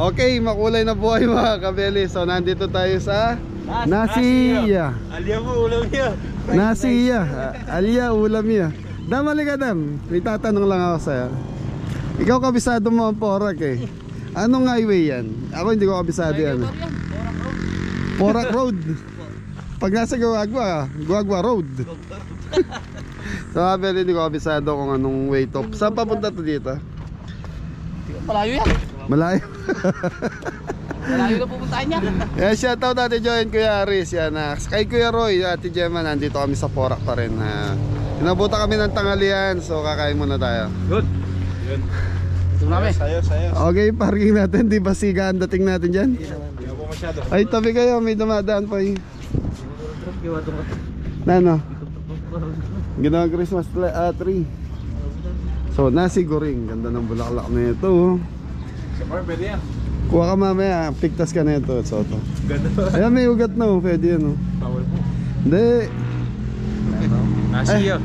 Okay, makulay na buhay mga kabeli. So nandito tayo sa Nasiya. Alya mo, ulam niya. Nasiya. Alya, ulam niya. Dam, halika Dam. May tatanong lang ako sa'yo. Ikaw kabisado mo ang Porac eh. Anong highway yan? Ako hindi ko kabisado yan. Porac Road. Pag nasa Guagua Road. So kabeli, hindi ko kabisado kung anong way to. Saan papunta to dito? Malayo yan. Malayo. Malayo na pupuntahan niya. Yeah, shoutout natin Joen, Kuya Aris. Yan, kay Kuya Roy, Ate Gemma, nandito kami sa Porac pa rin. Inabutan kami ng tanghalian, so kakain muna tayo. Good. Yun. Ito namin. Sayos. Okay, parking natin. Di ba siga ang dating natin dyan? Hindi po masyado. Ay, tabi kayo. May dumadaan pa eh. Nano? Ginawang Christmas tree. So, nasi goreng. Ganda ng bulaklak na ito. Sa farm, pwede yan. Kuha ka mamaya. Pigtas ka na ito. Soto. Ganda. Ayan, may ugat na. Pwede yan. Bawal po. Hindi. Nasiya.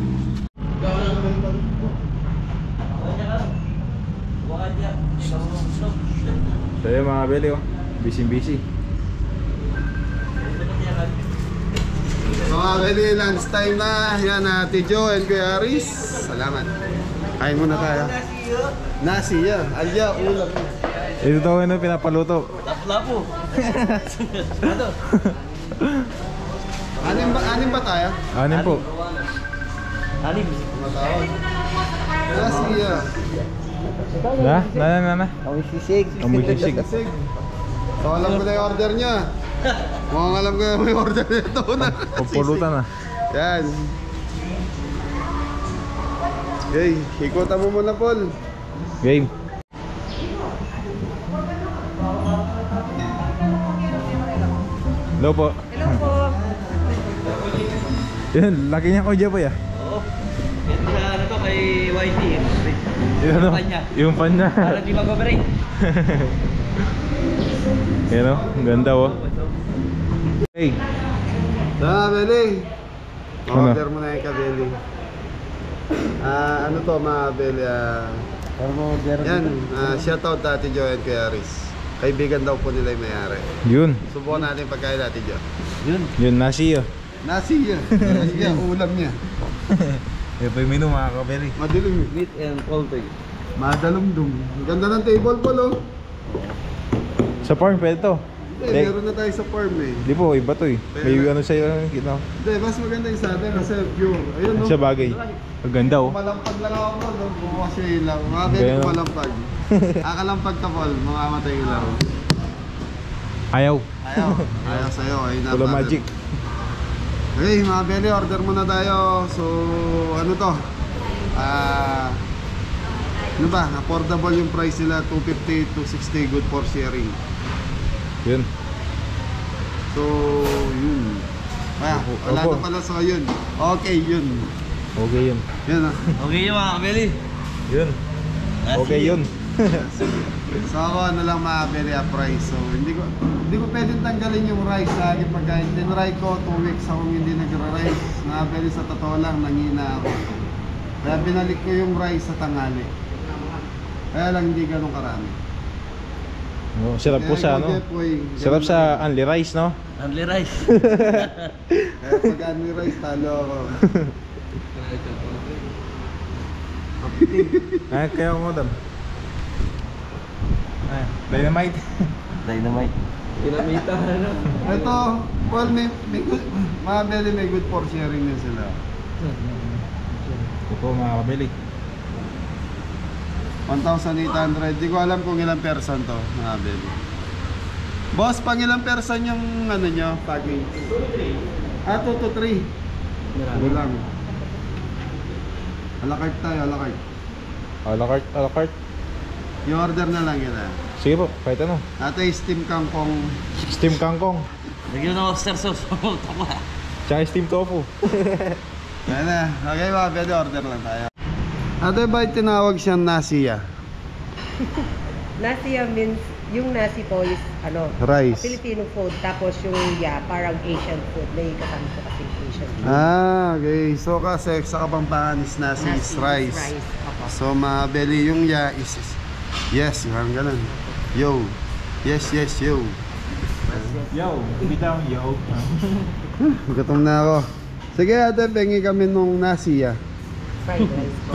So yun mga beli oh. Busy. Mga beli, lunch time na. Yan, Ate Jo and Kuya Aris. Salamat. Kain muna tayo. Nasiya. Alya, ulam. Ito daw ano pinapaluto. Lapo. Anim ba tayo? Anin po. Anim. Nasiya. Na. Amoy sisig. Amoy sisig. Sig. So alam ko na yung order niya. Mukhang alam ko yung order nito na. Pupulutan na. Yan. Okay, ikutan mo muna Paul. Game. Hello po. Hello po. Yan, laki niya ko dyan po ya. Oo. Ito sa ano to kay YT. Yung ano? Yung fan niya. Para di mag-operate. Yan o, ang ganda oh. Hey. Beli. Ano? Order mo na yung kabeli. Ano to mga beli? Yan, shoutout Ate Jo and Kuya Aris. Kaibigan daw po nila yung mayari. Yun. Subukan natin pagkain Ate Jo. Yun, nasi oh. Nasiya. Nasiya, ulam niya. Yan pa yung menu mga kabeli. Madilim. Meat and poultry. Madalumdum. Ganda ng table po lo. Sa farm pwede to. Hindi, meron na tayo sa farm eh. Di po, iba to eh. May ano sa'yo, kita. Hindi, mas maganda yung sa atin kasi pure. Ayun no. Sa bagay. Ang ganda oh. Kumalampag lang ako po, no? Bumuha siya ilaw. Mga Ganyan. pwede kumalampag. Akalampag ka Paul, mamamatay ilaw. Ayaw. Ayaw sa'yo, ayun na. Wala magic. Okay, mga beli, order muna tayo. So, ano to? Ano ba? Affordable yung price nila, 250 to 60, good for sharing. Yun. So, yun. Wala na pala, so yun. Okay, yun. Okay yun. Yun ah. Okay yung mga kabeli. Yun. Okay yun. So ako ano lang makabili a price. So hindi ko pwedeng tanggalin yung rice sa akin pagkain. Tinry ko 2 weeks akong hindi nagra-rice. Nakabili sa totoo lang, nangina ako. Kaya binalik ko yung rice sa tanghali. Kaya lang hindi ganun karami. Oh, sarap po sa ano? Sarap sa only rice, no? Only rice. Kaya pag only rice, talo ako. Ay, kaya mo dam. Ay, dynamite. Dynamite. Pinamita ano? Ito, Paul, may good, makabili may good for sharing din sila. Ito po mga kabili. 1,800. Di ko alam kung ilang person to, nakabili. Boss, pang ilang person yung ano nyo, package? 2 to 3. Ito lang. Alakart tayo, alakart. A la carte. Yung order na lang yun ah. Sige po, kahit ano. Ate, steam kangkong. Steam kangkong. Lagyan ng oyster sauce. Tama. Tsaka steam tofu. Ayan na. Okay mga pwede, order lang tayo. Ate, ba tinawag siyang nasiya? Nasiya means, yung nasi po is ano, Rice. Filipino food. Tapos yung parang Asian food. May kasama po kasi Asian food. Okay. So kasi sa Kapampangan is nasi is rice. Opo. So mabeli yung ya is yes, yung ganun. Yo. Yes, yes, yo. Yo, bitaw yo. Gutom na ako. Sige ate, pengi kami nung nasiya. Fried rice po.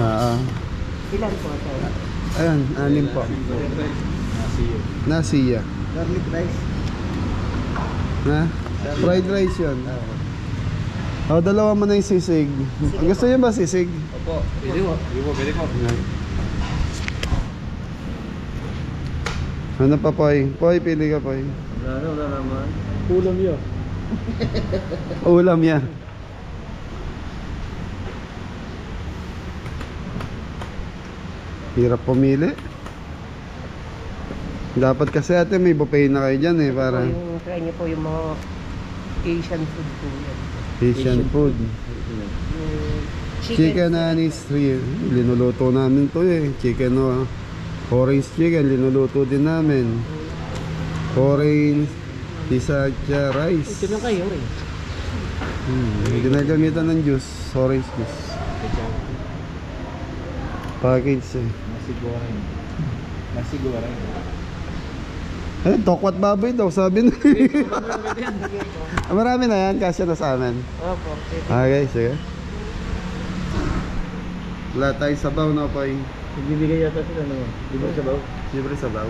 Ilan po ito? Ayan, 6 po. Nasiya. Garlic rice. Ha? Fried rice yun. O, dalawa mo na yung sisig. Gusto niyo ba sisig? Opo. Pwede mo. Pwede ko. Ano pa, Poy? Poy, pili ka, Poy. Wala naman. Ulam yun. Ulam yan. Hirap pumili. Dapat kasi ate may buffet na kayo dyan eh. Para Yung try niyo po yung mga Asian food po yan. Asian food. Yung Chicken anis 3. Linuluto namin to eh. Chicken orange chicken. Linuluto din namin. Orange Pisacha rice. Ito na kayo rin. Ginagamitan ng juice. Orange juice. Package eh. Nasi goreng. Nasi goreng. Eh, tokwat baboy daw, sabi na. Marami na yan, kasya na sa amin. Opo. Okay, sige. Wala tayong sabaw na po yung Nagbibigay yata sila ng libre sa baw. libre sabaw.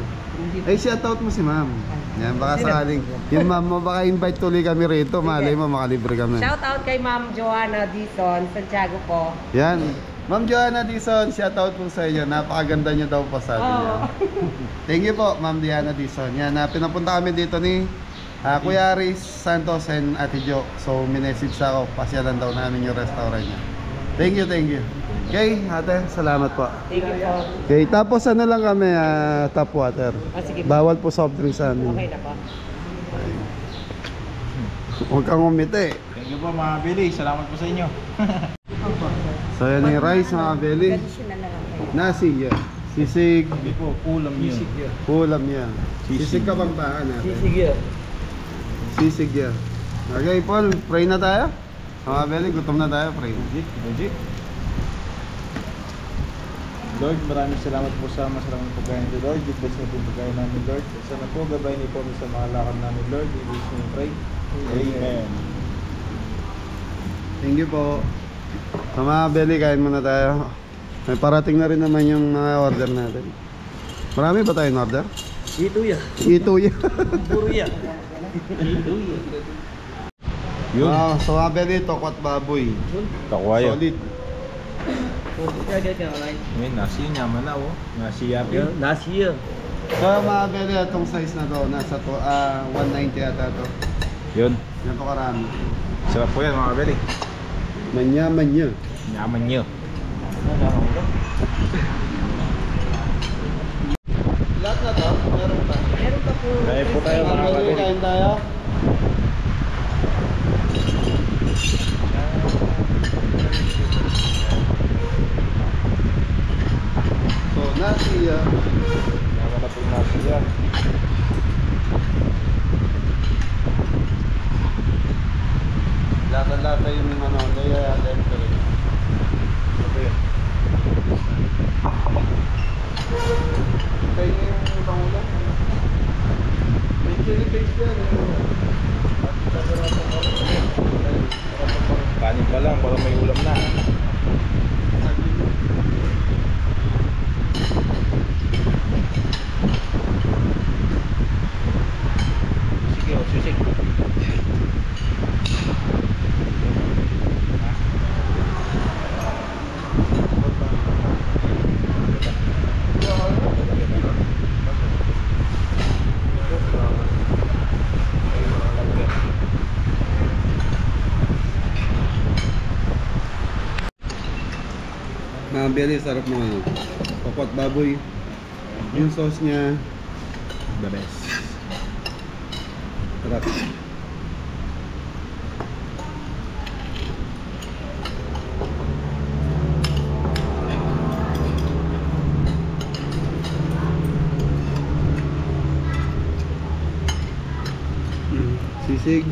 Eh, shoutout mo si ma'am. Yan, baka sakaling, yung ma'am mo, baka invite tuloy kami rito. Malay mo, makalibre kami. Shout out kay Ma'am Joanna Dizon, Santiago po. Yan. Ma'am Joanna Dizon, shoutout po sa inyo. Napakaganda nyo daw po sa atin yan. Thank you po, Ma'am Diana Dizon. Yan, pinapunta kami dito ni Kuya Aris Santos and Ate Jo. So, minessage ako, pasyalan daw namin yung restaurant niya. Thank you, thank you. Okay, ate, salamat po. Thank you po. Okay, tapos ano lang kami, tap water. Sige. Bawal po soft drinks sa amin. Okay na po. Huwag kang umiti. Thank you po mga Billy. Salamat po sa inyo. So, yan yung rice, mga belly. Traditional na lang kayo. Nasi, yan. Sisig. Hindi po, ulam yun. Ulam yan. Sisig ka bang baan natin? Sige. Sisig yan. Okay, Paul, pray na tayo. Mga belly, gutom na tayo, pray. Legit. Lord, maraming salamat po sa masarap ng pagkain ni Lord. Give bless na po yung pagkain namin, Lord. Sana po, gabay niyo po sa mga lakad namin, Lord. In Jesus' name, pray. Amen. Thank you po. So, mga belly, kain muna tayo. May parating na rin naman yung mga order natin. Marami ba tayong order? Ito ya. Ito yan. Puro ya. Ito ya. Yun. So, mga belly, tokwat baboy. Takwaya. Solid. Ngayon, nasi yun, yaman na oh. Nasi yapi. Nasi ya. So, mga belly, itong size na to, nasa 190 ata to. Yun. Yan to karami. Sarap po yan mga Billy. Manyaman niya. Yaman nyo. Lahat na to? Meron pa? Meron pa po. Kaya po tayo mga Mga belly, Billy. kain tayo. So, nasi yan. Yaman na po yung nasi yan. Lata-lata yung ano, kaya lento rin. Ito yun. Kaya yung ibang ulam. May chili paste yan. Kanin pa lang, parang may ulam na. Sige, oh, susik. Mga belly, sarap mo ano. Tokwat baboy. Yung sauce niya, The best. sarap. Sisig.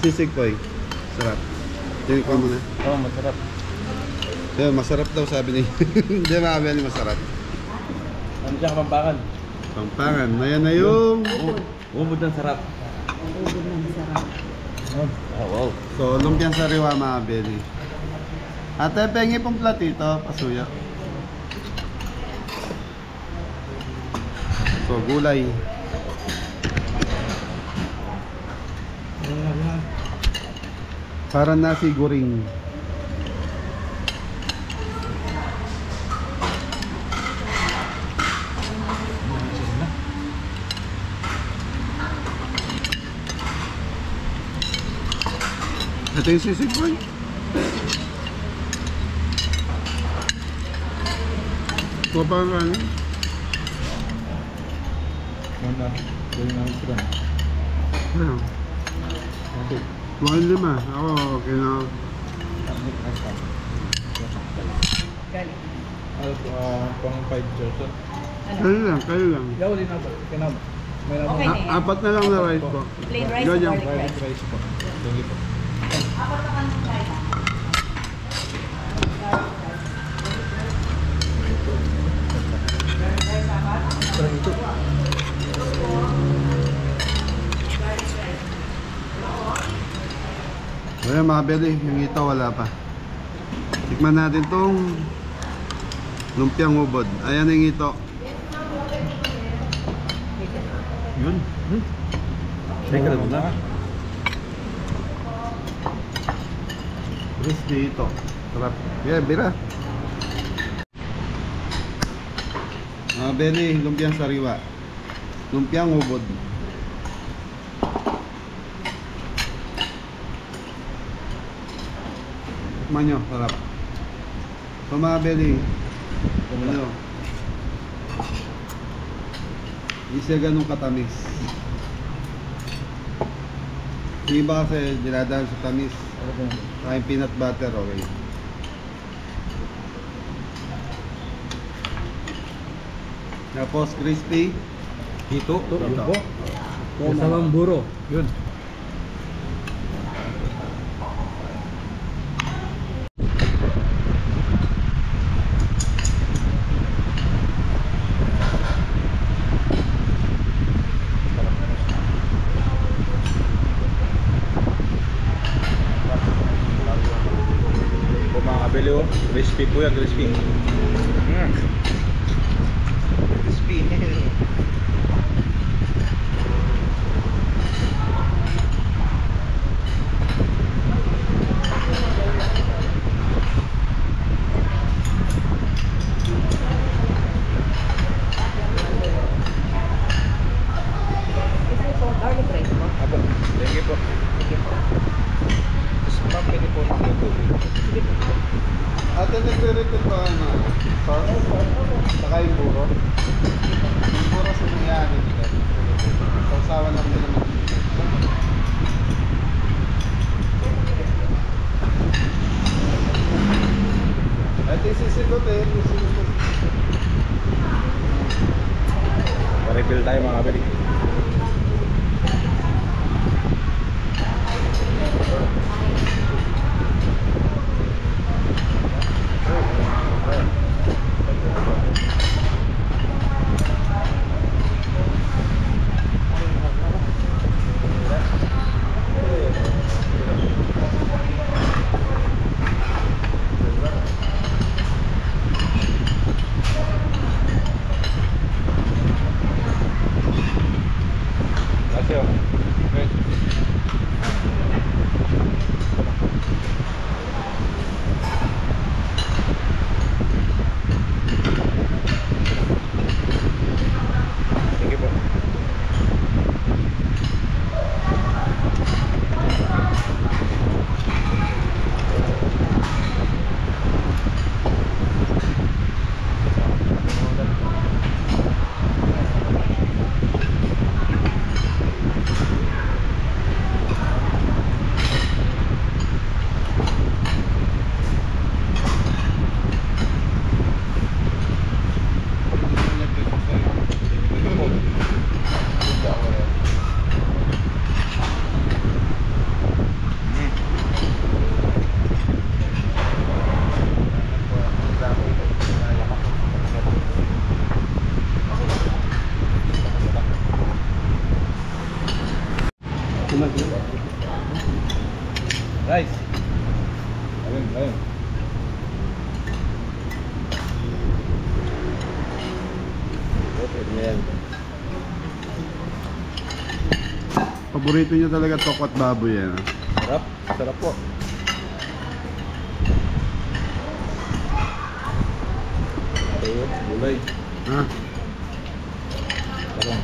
Sisig Poy. Sarap. Tingin ko muna. Oo, masarap. Ayun, masarap daw sabi ni. Hindi makabili masarap. Ano siya kapampangan? Pampangan. Ayan na yung... Ubod ng sarap. Ubod ng sarap. Oh, wow. So, lumpiang sariwa makabili. Ate, pengi pong platito. Pasuyo. So, gulay. Para nasi goreng. Ito yung sisig boy. Ito pa ang ano? Muna, gawin namin sila. Ano? Okay. 1.5. Ako, okay na. Galing. Pang 5 Joseph. Kayo lang. Gawin na ba? Kinab. May Okay na yan. Apat na lang na rice po. Plain rice Yun or yung garlic rice? rice po. Thank you po. Ayan mga beli, yung ito wala pa. Tikman natin tong lumpiang ubod. Ayan yung ito. Yun. Teka lang na. Crispy ito. Sarap. Yeah, bira. Mga beli, lumpiang sariwa. Lumpiang ubod. Tikman nyo, sarap. So mga beli, ano? Hindi siya ganun katamis. Yung iba kasi dinadaan sa tamis. Kain peanut butter, okay. Tapos crispy. Hito. Yun po. Kasawang buro. Yun. Po mga kabili oh. Crispy po yan, crispy. Crispy. Ito po, garlic rice po. Apo, thank you po. Tapos ma'am, pwede po ng tubig. Sige po. Ate, nagre-refill pa ang sauce? Saka yung buro? Yung buro sa nangyari. Sausawan lang din naman. Ate, sisigot eh. Sisigot. Pa-refill tayo mga kabili. Gracias. Okay. Yan. Paborito niyo talaga tokwat baboy yan. Sarap. Sarap po. Ayun, gulay. Ha? Parang.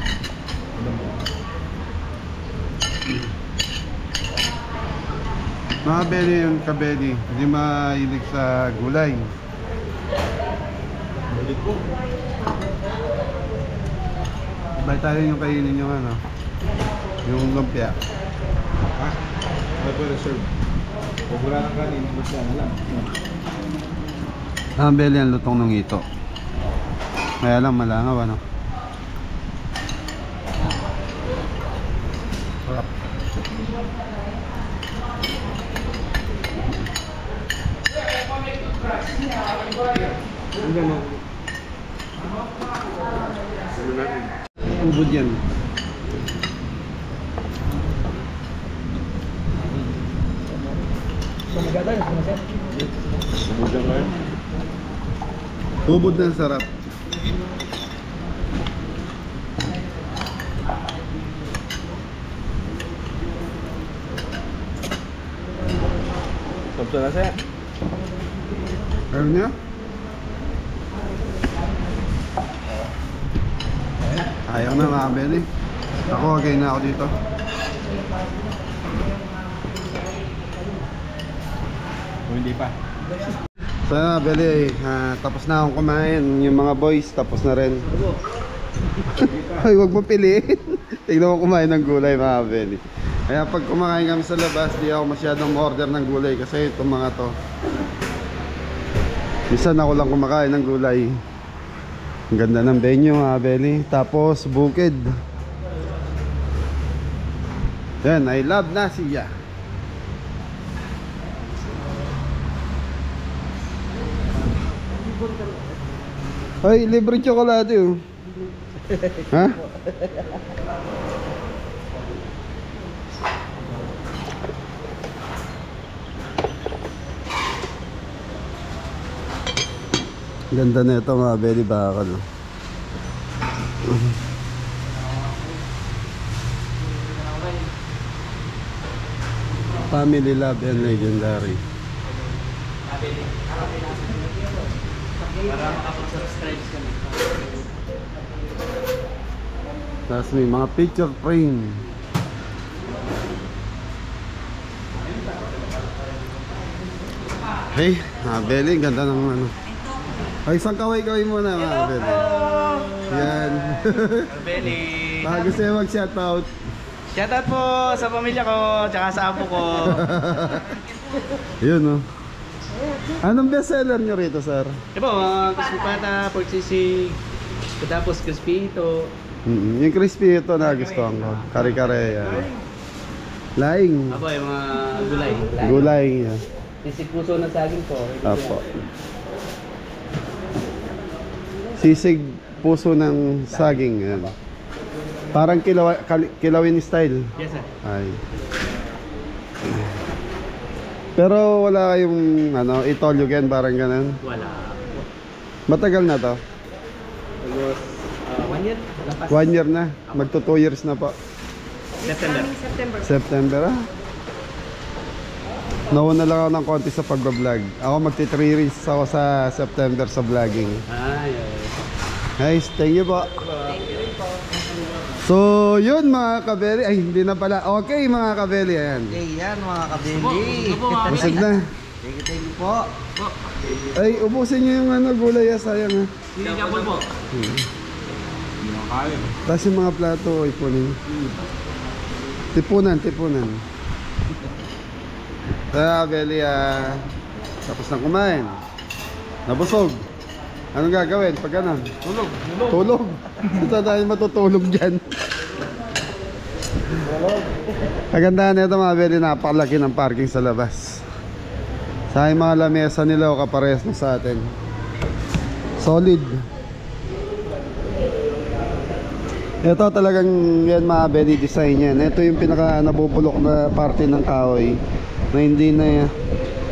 Mga Benny yung kabeli, hindi mahilig sa gulay. Ulit po. Sabay tayo yung kainin yung ano, yung lumpia. Ha? May po reserve. Pag wala ng kanin, basta na lang. Ang Benny ang lutong ng ito. Kaya lang malangaw ano. Sarap. Ubod yan. Bumudang kayo. Ubod na sarap. Sarap sa lasa. Ayaw niya? Ayaw na mga Benny. Ako, okay na ako dito. O hindi pa. So mga Benny, tapos na akong kumain. Yung mga boys, tapos na rin. Ay, huwag mo piliin. Tignan mo kumain ng gulay mga Benny. Kaya pag kumakain kami sa labas, di ako masyadong order ng gulay kasi itong mga to. Minsan ako lang kumakain ng gulay. Ang ganda ng venue mga Benny. Tapos bukid. Yan, I love Nasiya. Ay, libre tsokolate oh. Ha? Ganda na ito mga Benny bakal. Family love and legendary. Para makapag-subscribe kami. Tapos may mga picture frame. Hey, mga Benny, ganda ng ano. Ay, isang kaway-kaway muna mga Benny. Yan. Benny. Baka gusto niya mag-shoutout. Shoutout po sa pamilya ko, tsaka sa apo ko. Yun oh. Anong bestseller nyo rito, sir? Diba, mga crispy pata, pork sisig, tapos crispy ito. Yung crispy ito na gusto ko. Kare-kare yan. Laing. Apo, yung mga gulay. Gulay. Yan. Sisig puso ng saging po. Apo. Sisig puso ng saging. Yan. Parang kilawin style. Yes, sir. Ay. Pero wala kayong ano, itolugan parang ganun. Wala. Matagal na to? Tapos, 1 year. 1 year na. Magto 2 years na po. September. September ah. Nauna lang ako ng konti sa pagbablog. Ako magti 3 years ako sa September sa vlogging. Ay. Guys, thank you po. So, yun mga kabeli. Ay, hindi na pala. Okay mga kabeli. Ayan. Okay, yan mga kabili. Busog na. Thank you po. Ay, ubusin nyo yung ano, gulay. Sayang ha. Sinigapol po. Tapos yung mga plato, ipunin. Tipunan. Kaya kabeli, tapos na kumain. Nabusog. Anong gagawin pag ganun? Tulog. Ito tayo matutulog dyan. Kagandahan nito mga beli, napakalaki ng parking sa labas. Sa mga lamesa nila o kaparehas na sa atin. Solid. Ito talagang yan mga beli design yan. Ito yung pinaka nabubulok na parte ng kahoy na hindi na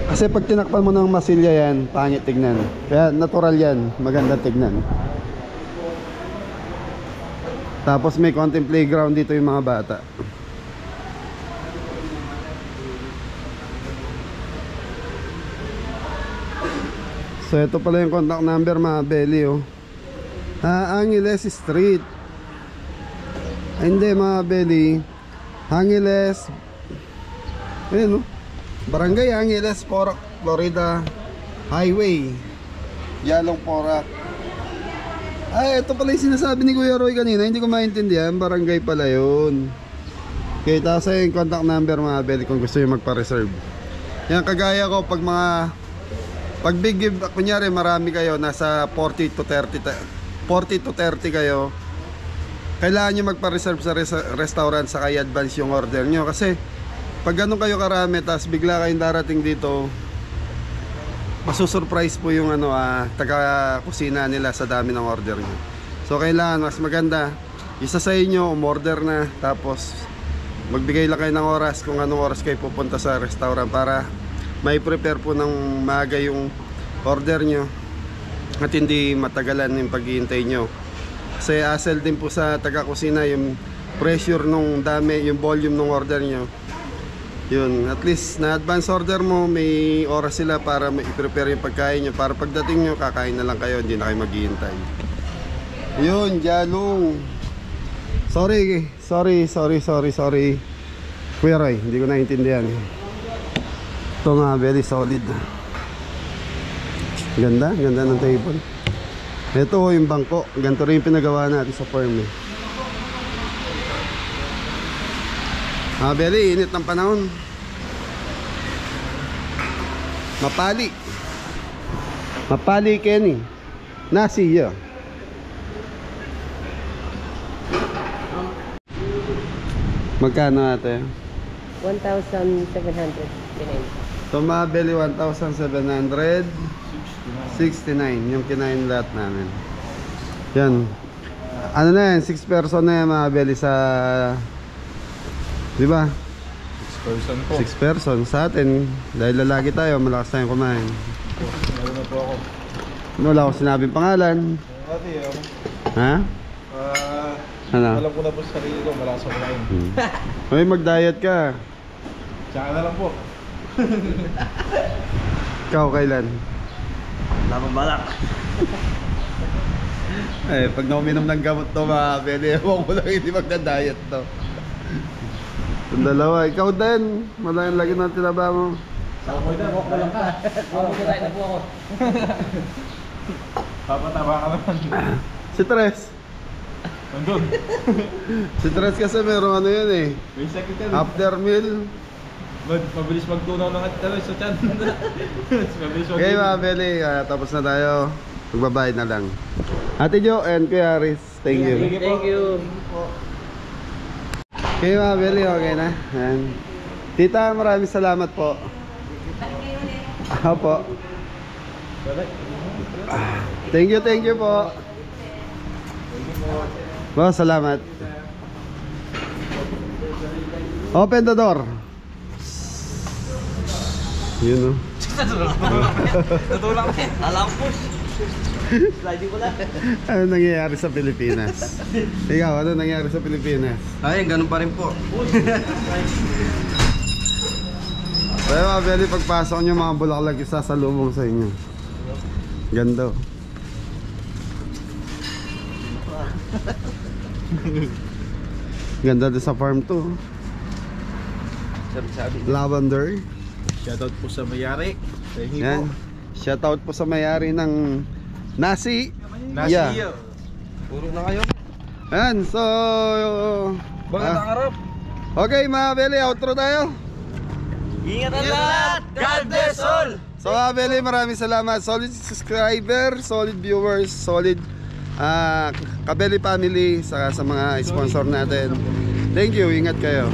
kasi pag tinakpan mo ng masilya yan, pangit tignan. Kaya natural yan, maganda tignan. Tapos may konting playground dito yung mga bata. So ito pala yung contact number mga belly oh. Angeles Street. Hindi mga belly, Angeles, ayun oh, Barangay Angeles, Porac, Florida Highway, Yalong Porac. Ay, ito pala yung sinasabi ni Kuya Roy kanina, hindi ko maintindihan, barangay pala yun. Okay, tapos yung contact number mga belly kung gusto nyo magpa-reserve. Yan, kagaya ko pag big give, kunyari marami kayo, nasa 40 to 30 kayo, kailangan nyo magpa-reserve sa restaurant sa kaya advance yung order nyo. Kasi pag ganun kayo karami, tapos bigla kayong darating dito, masusurprise po yung taga-kusina nila sa dami ng order nyo. So kailangan, mas maganda, isa sa inyo, umorder na, tapos magbigay lang kayo ng oras kung anong oras kayo pupunta sa restaurant para may prepare po ng maaga yung order nyo at hindi matagalan yung paghihintay nyo. Kasi hassle din po sa taga-kusina yung pressure nung dami, yung volume ng order nyo. Yun, at least na advance order mo, may oras sila para i-prepare yung pagkain nyo, para pagdating nyo, kakain na lang kayo, hindi na kayo maghihintay. Yun, Jalong. Sorry Kuya Roy, hindi ko naintindihan. Ito nga, very solid. Ganda ng table. Ito yung bangko, ganito rin yung pinagawa natin sa farm eh. Belly, init ng panahon. Mapali Kenny. Nasi ya. Magkano ate? 1,709. So mga belly, 1,769 yung kinain lahat namin. Yan. Ano na yan, 6 person na yan mga belly sa, di ba? 6 person po. 6 person sa atin. Dahil lalaki tayo, malakas tayong kumain. Lalo na po ako. Wala akong sinabing pangalan. Ate, Ha? Ano? alam ko na po sa sarili ko, malakas ako kumain. Hoy, mag-diet ka. Tsaka na lang po. Ikaw kailan? Labang balak. Eh, pag nauminom ng gamot to mga belly, ewan ko lang hindi magda-diet to. Yung dalawa, ikaw din. Malaking lagi ng tinaba mo. Papataba ka naman. Si Tres. Nandun. Si Tres kasi meron ano yun eh. May sakit ka. After meal. Mabilis magtunaw ng sa tiyan. Mabilis Okay mga belly, tapos na tayo. Magbabayad na lang. Ate Jo and Kuya Aris, thank you. Thank you. Okay mga belly, okay na. Ayan. Tita, maraming salamat po. Opo. Thank you po. Boss, salamat. Open the door. Yun o. Tutulak na. Alam po. Sliding ko lang. Ano nangyayari sa Pilipinas? Ikaw, ano nangyayari sa Pilipinas? Ay, ganun pa rin po. Kaya mga belly, pagpasok nyo mga bulaklak yung sasalubong sa inyo. Ganda. Ganda din sa farm to. Lavender. Shoutout po sa mayari. Thank you Yan. po. Shoutout po sa mayari ng Nasi. Nasi Yeah. yeah. Puro na kayo. Ayan, so Magandang araw. okay mga belly, outro tayo. Ingat ang lahat. God bless all. So mga belly, maraming salamat. Solid subscriber, solid viewers, solid Kabeli family, sa mga sponsor natin. Thank you, ingat kayo.